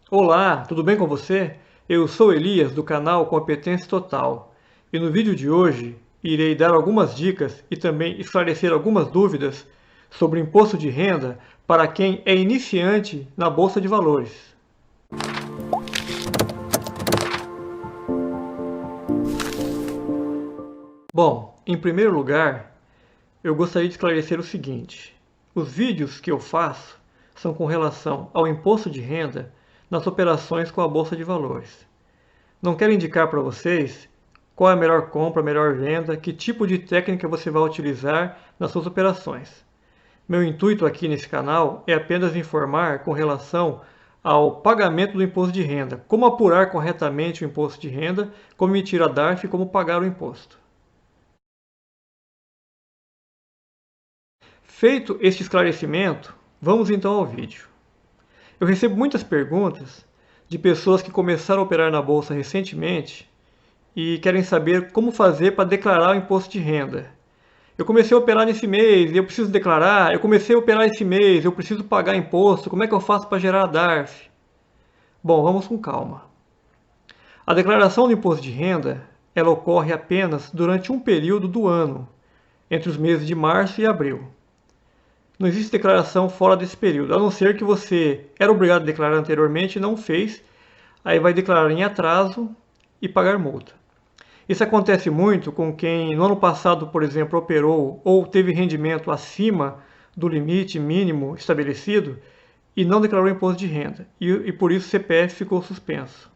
Olá, tudo bem com você? Eu sou Elias do canal Competência Total e no vídeo de hoje irei dar algumas dicas e também esclarecer algumas dúvidas sobre imposto de renda para quem é iniciante na Bolsa de Valores. Bom, em primeiro lugar, eu gostaria de esclarecer o seguinte: os vídeos que eu faço são com relação ao imposto de renda nas operações com a Bolsa de Valores. Não quero indicar para vocês qual é a melhor compra, a melhor venda, que tipo de técnica você vai utilizar nas suas operações. Meu intuito aqui nesse canal é apenas informar com relação ao pagamento do imposto de renda, como apurar corretamente o imposto de renda, como emitir a DARF e como pagar o imposto. Feito este esclarecimento, vamos então ao vídeo. Eu recebo muitas perguntas de pessoas que começaram a operar na bolsa recentemente e querem saber como fazer para declarar o imposto de renda. Eu comecei a operar nesse mês, eu preciso declarar. Eu comecei a operar esse mês, eu preciso pagar imposto. Como é que eu faço para gerar a DARF? Bom, vamos com calma. A declaração do imposto de renda, ela ocorre apenas durante um período do ano, entre os meses de março e abril. Não existe declaração fora desse período, a não ser que você era obrigado a declarar anteriormente e não fez, aí vai declarar em atraso e pagar multa. Isso acontece muito com quem no ano passado, por exemplo, operou ou teve rendimento acima do limite mínimo estabelecido e não declarou imposto de renda, e por isso o CPF ficou suspenso.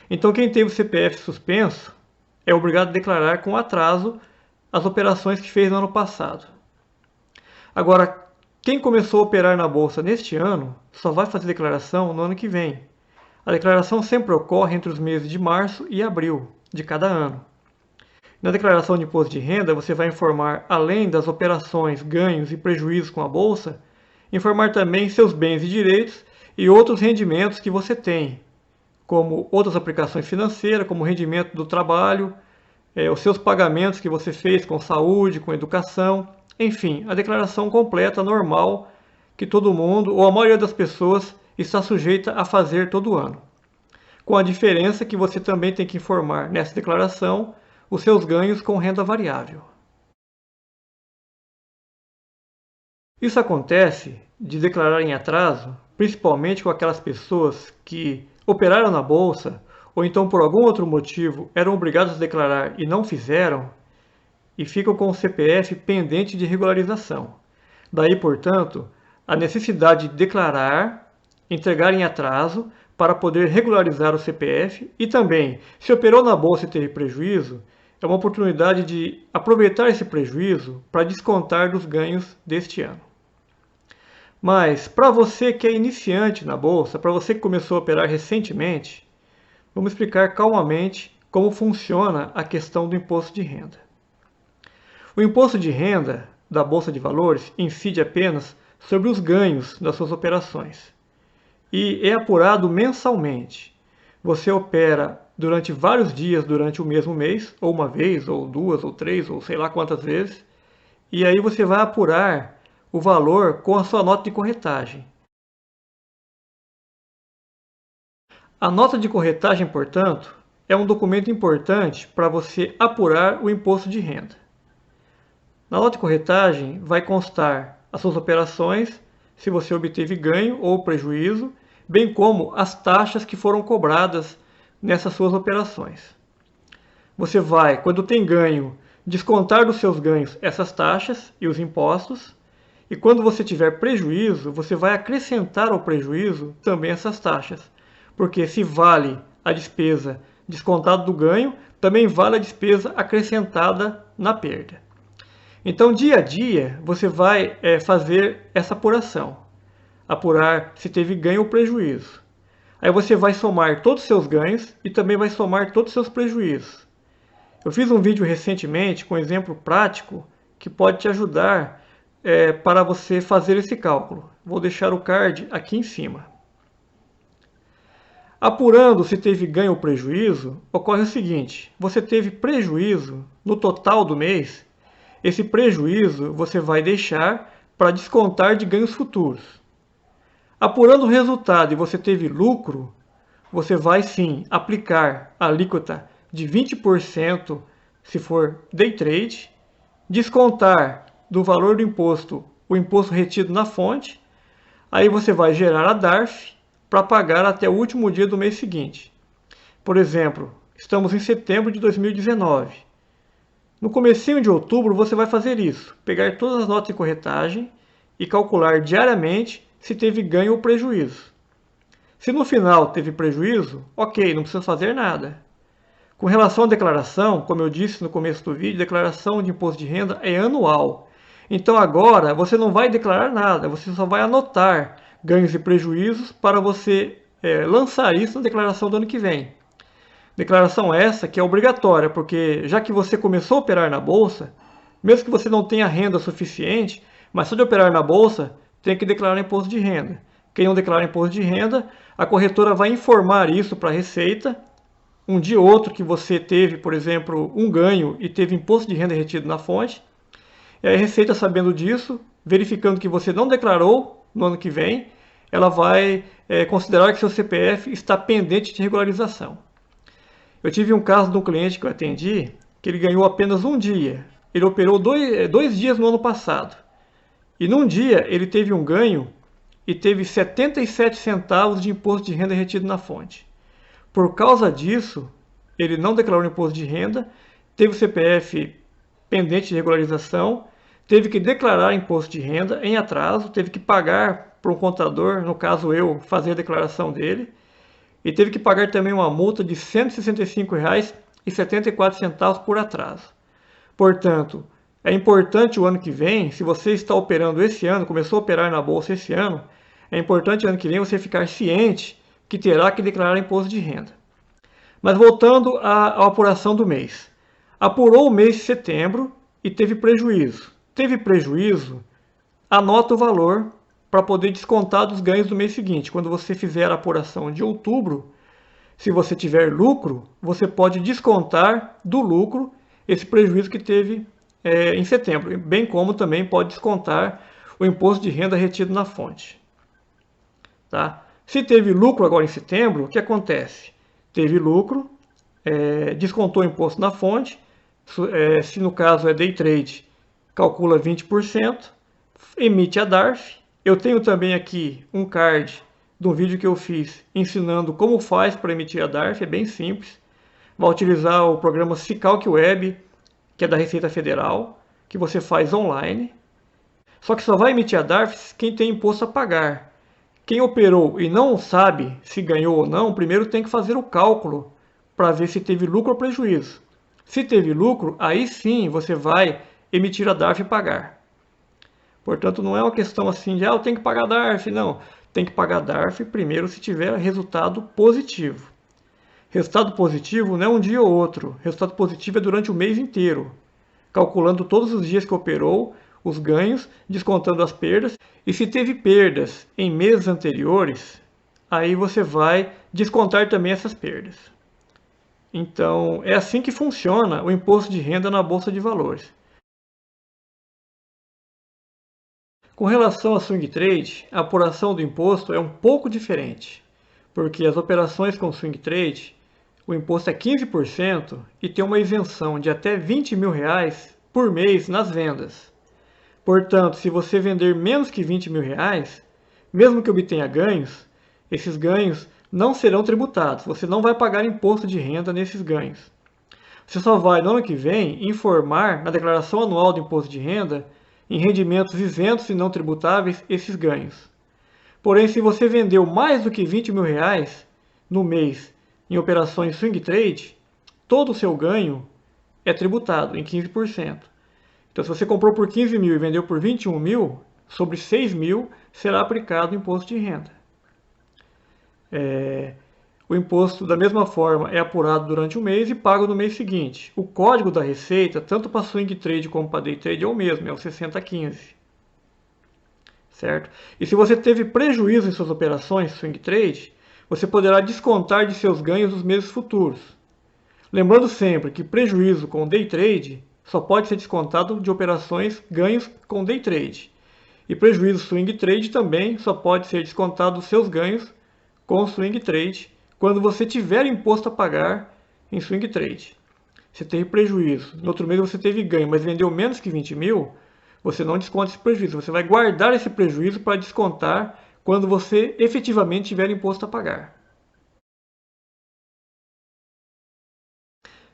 Então, quem teve o CPF suspenso é obrigado a declarar com atraso as operações que fez no ano passado. Agora, quem começou a operar na bolsa neste ano só vai fazer declaração no ano que vem. A declaração sempre ocorre entre os meses de março e abril de cada ano. Na declaração de imposto de renda, você vai informar, além das operações, ganhos e prejuízos com a bolsa, informar também seus bens e direitos e outros rendimentos que você tem, como outras aplicações financeiras, como o rendimento do trabalho, os seus pagamentos que você fez com saúde, com educação, enfim, a declaração completa, normal, que todo mundo, ou a maioria das pessoas, está sujeita a fazer todo ano. Com a diferença que você também tem que informar nessa declaração os seus ganhos com renda variável. Isso acontece de declarar em atraso, principalmente com aquelas pessoas que operaram na bolsa ou então por algum outro motivo eram obrigadas a declarar e não fizeram e ficam com o CPF pendente de regularização. Daí, portanto, a necessidade de declarar, entregar em atraso para poder regularizar o CPF e também, se operou na bolsa e teve prejuízo, é uma oportunidade de aproveitar esse prejuízo para descontar dos ganhos deste ano. Mas para você que é iniciante na bolsa, para você que começou a operar recentemente, vamos explicar calmamente como funciona a questão do imposto de renda. O imposto de renda da Bolsa de Valores incide apenas sobre os ganhos das suas operações e é apurado mensalmente. Você opera durante vários dias durante o mesmo mês, ou uma vez, ou duas, ou três, ou sei lá quantas vezes, e aí você vai apurar o valor com a sua nota de corretagem. A nota de corretagem, portanto, é um documento importante para você apurar o imposto de renda. Na nota de corretagem vai constar as suas operações, se você obteve ganho ou prejuízo, bem como as taxas que foram cobradas nessas suas operações. Você vai, quando tem ganho, descontar dos seus ganhos essas taxas e os impostos, e quando você tiver prejuízo, você vai acrescentar ao prejuízo também essas taxas, porque se vale a despesa descontada do ganho, também vale a despesa acrescentada na perda. Então, dia a dia, você vai fazer essa apuração. Apurar se teve ganho ou prejuízo. Aí você vai somar todos os seus ganhos e também vai somar todos os seus prejuízos. Eu fiz um vídeo recentemente com um exemplo prático que pode te ajudar para você fazer esse cálculo. Vou deixar o card aqui em cima. Apurando se teve ganho ou prejuízo, ocorre o seguinte: você teve prejuízo no total do mês, esse prejuízo você vai deixar para descontar de ganhos futuros. Apurando o resultado e você teve lucro, você vai sim aplicar a alíquota de 20% se for day trade, descontar do valor do imposto o imposto retido na fonte, aí você vai gerar a DARF para pagar até o último dia do mês seguinte. Por exemplo, estamos em setembro de 2019. No comecinho de outubro você vai fazer isso, pegar todas as notas de corretagem e calcular diariamente se teve ganho ou prejuízo. Se no final teve prejuízo, ok, não precisa fazer nada. Com relação à declaração, como eu disse no começo do vídeo, declaração de imposto de renda é anual. Então agora você não vai declarar nada, você só vai anotar ganhos e prejuízos para você lançar isso na declaração do ano que vem. Declaração essa que é obrigatória, porque já que você começou a operar na bolsa, mesmo que você não tenha renda suficiente, mas só de operar na bolsa, tem que declarar imposto de renda. Quem não declara imposto de renda, a corretora vai informar isso para a Receita. Um dia ou outro que você teve, por exemplo, um ganho e teve imposto de renda retido na fonte, e a Receita, sabendo disso, verificando que você não declarou no ano que vem, ela vai considerar que seu CPF está pendente de regularização. Eu tive um caso de um cliente que eu atendi, que ele ganhou apenas um dia. Ele operou dois dias no ano passado. E num dia ele teve um ganho e teve 77 centavos de imposto de renda retido na fonte. Por causa disso, ele não declarou imposto de renda, teve o CPF pendente de regularização, teve que declarar imposto de renda em atraso, teve que pagar para um contador, no caso eu, fazer a declaração dele, e teve que pagar também uma multa de R$ 165,74 por atraso. Portanto, é importante o ano que vem, se você está operando esse ano, começou a operar na bolsa esse ano, é importante o ano que vem você ficar ciente que terá que declarar imposto de renda. Mas voltando à apuração do mês. Apurou o mês de setembro e teve prejuízo. Teve prejuízo, anota o valor para poder descontar dos ganhos do mês seguinte. Quando você fizer a apuração de outubro, se você tiver lucro, você pode descontar do lucro esse prejuízo que teve em setembro, bem como também pode descontar o imposto de renda retido na fonte. Tá? Se teve lucro agora em setembro, o que acontece? Teve lucro, descontou o imposto na fonte, se no caso é day trade, calcula 20%, emite a DARF. Eu tenho também aqui um card de um vídeo que eu fiz ensinando como faz para emitir a DARF, é bem simples. Vai utilizar o programa Sicalc Web, que é da Receita Federal, que você faz online. Só que só vai emitir a DARF quem tem imposto a pagar. Quem operou e não sabe se ganhou ou não, primeiro tem que fazer o cálculo para ver se teve lucro ou prejuízo. Se teve lucro, aí sim você vai emitir a DARF e pagar. Portanto, não é uma questão assim de eu tenho que pagar a DARF, não. Tem que pagar a DARF primeiro se tiver resultado positivo. Resultado positivo não é um dia ou outro. Resultado positivo é durante o mês inteiro, calculando todos os dias que operou, os ganhos, descontando as perdas. E se teve perdas em meses anteriores, aí você vai descontar também essas perdas. Então, é assim que funciona o imposto de renda na Bolsa de Valores. Com relação a swing trade, a apuração do imposto é um pouco diferente, porque as operações com swing trade, o imposto é 15% e tem uma isenção de até R$20 mil por mês nas vendas. Portanto, se você vender menos que R$20 mil, mesmo que obtenha ganhos, esses ganhos não serão tributados. Você não vai pagar imposto de renda nesses ganhos. Você só vai, no ano que vem, informar na declaração anual do imposto de renda, em rendimentos isentos e não tributáveis, esses ganhos. Porém, se você vendeu mais do que R$20 mil no mês em operações swing trade, todo o seu ganho é tributado em 15%. Então, se você comprou por 15 mil e vendeu por 21 mil, sobre 6 mil será aplicado o imposto de renda. O imposto, da mesma forma, é apurado durante o mês e pago no mês seguinte. O código da Receita, tanto para swing trade como para day trade, é o mesmo, é o 6015. Certo? E se você teve prejuízo em suas operações swing trade, você poderá descontar de seus ganhos nos meses futuros. Lembrando sempre que prejuízo com day trade só pode ser descontado de operações ganhos com day trade. E prejuízo swing trade também só pode ser descontado dos seus ganhos com swing trade quando você tiver imposto a pagar em swing trade. Você teve prejuízo, no outro mês você teve ganho, mas vendeu menos que 20 mil, você não desconta esse prejuízo. Você vai guardar esse prejuízo para descontar quando você efetivamente tiver imposto a pagar.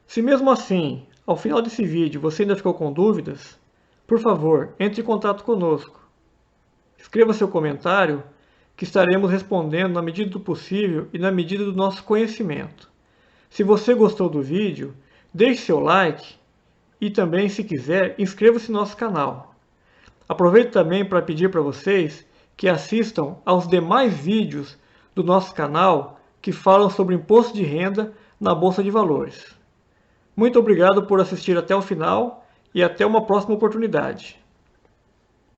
Se mesmo assim, ao final desse vídeo, você ainda ficou com dúvidas, por favor, entre em contato conosco. Escreva seu comentário que estaremos respondendo na medida do possível e na medida do nosso conhecimento. Se você gostou do vídeo, deixe seu like e também, se quiser, inscreva-se no nosso canal. Aproveito também para pedir para vocês que assistam aos demais vídeos do nosso canal que falam sobre imposto de renda na Bolsa de Valores. Muito obrigado por assistir até o final e até uma próxima oportunidade.